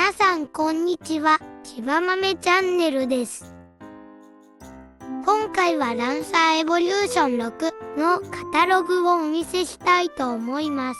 皆さんこんにちは、ちばまめチャンネルです。今回はランサーエボリューション6のカタログをお見せしたいと思います。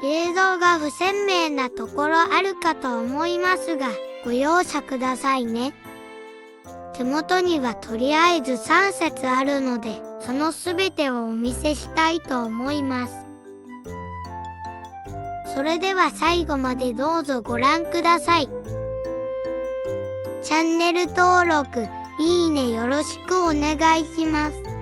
映像が不鮮明なところあるかと思いますが、ご容赦くださいね。手元にはとりあえず3節あるので、そのすべてをお見せしたいと思います。それでは最後までどうぞご覧ください。チャンネル登録、いいねよろしくお願いします。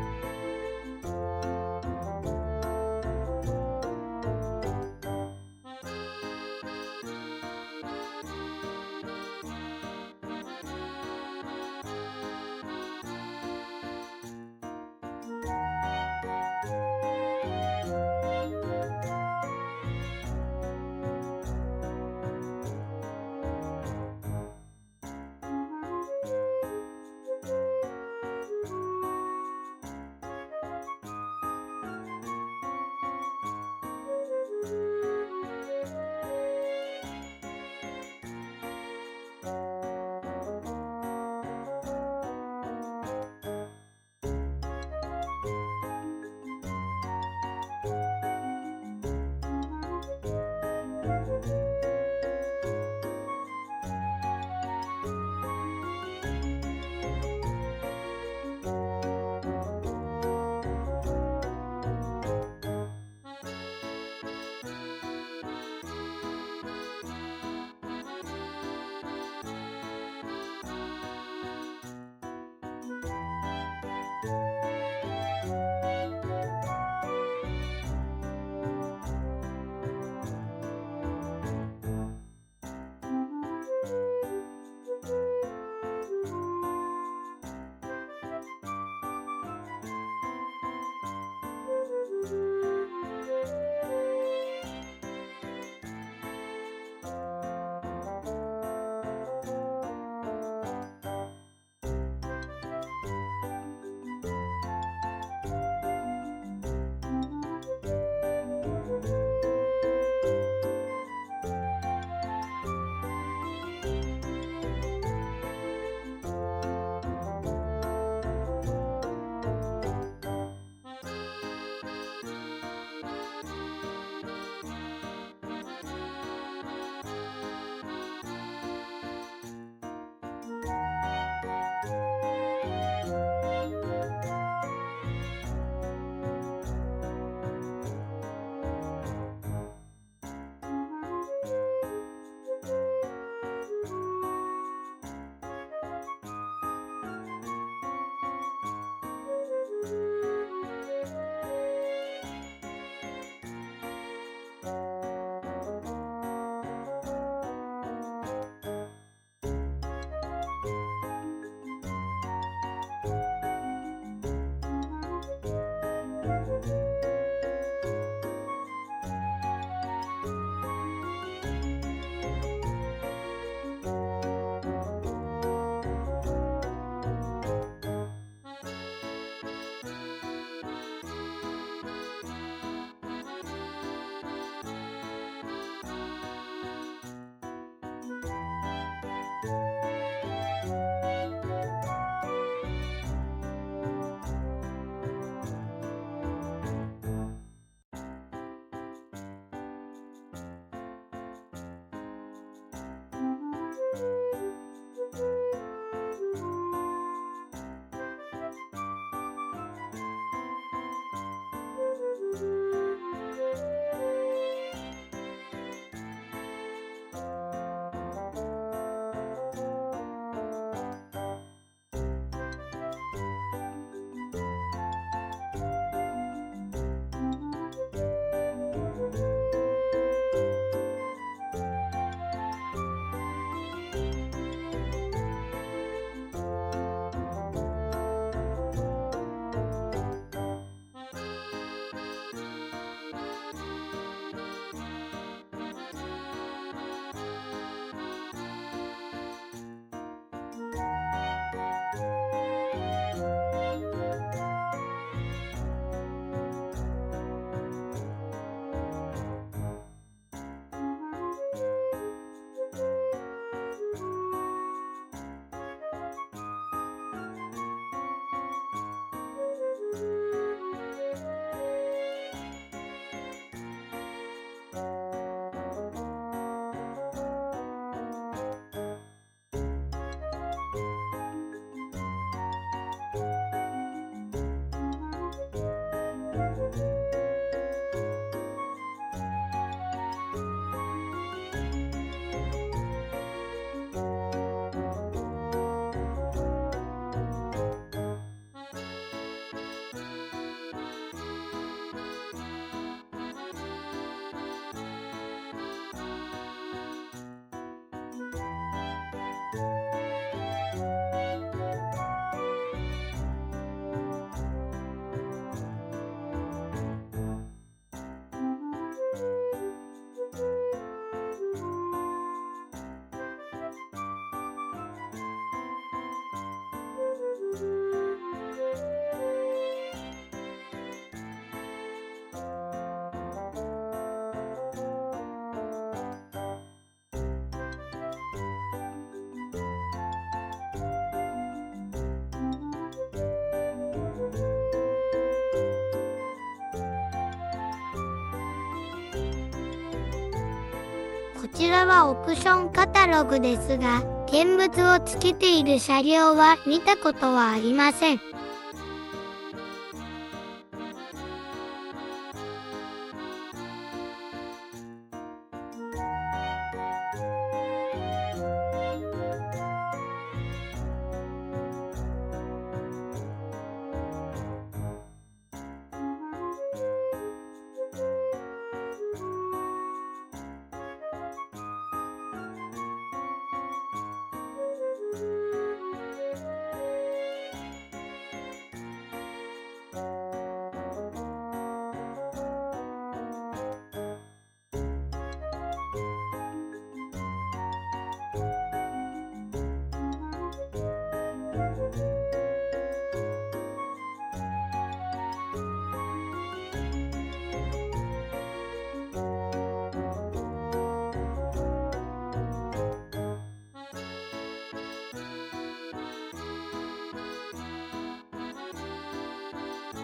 ちらはオプションカタログですが、現物をつけている車両は見たことはありません。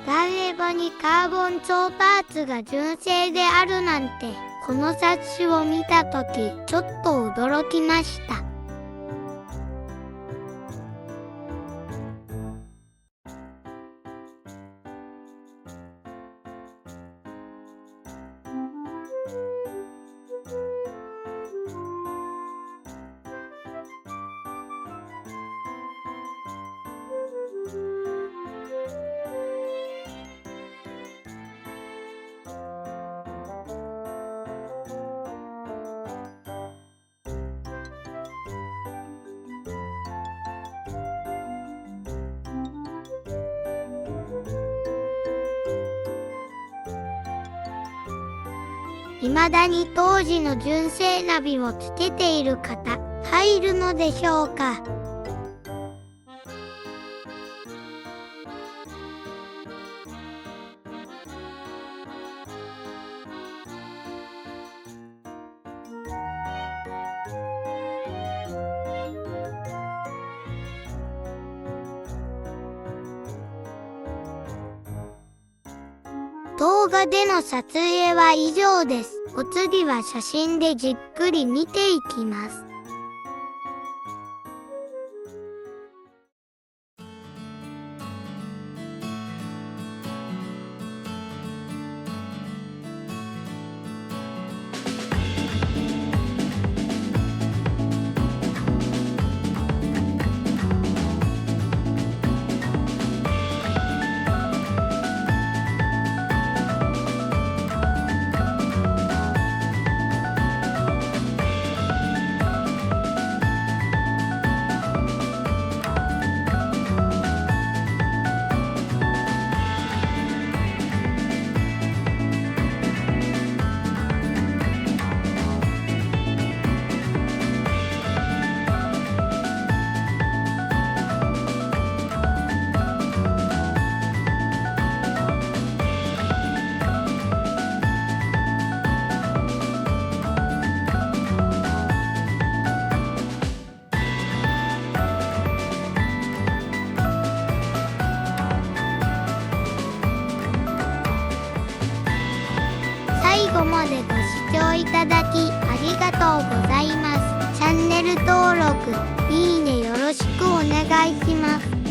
ダイエバにカーボン超パーツが純正であるなんて、この冊子を見たとき、ちょっと驚きました。未だに当時の純正ナビをつけている方、入るのでしょうか。動画での撮影は以上です。お次は写真でじっくり見ていきます。最後までご視聴いただきありがとうございます。チャンネル登録、いいねよろしくお願いします。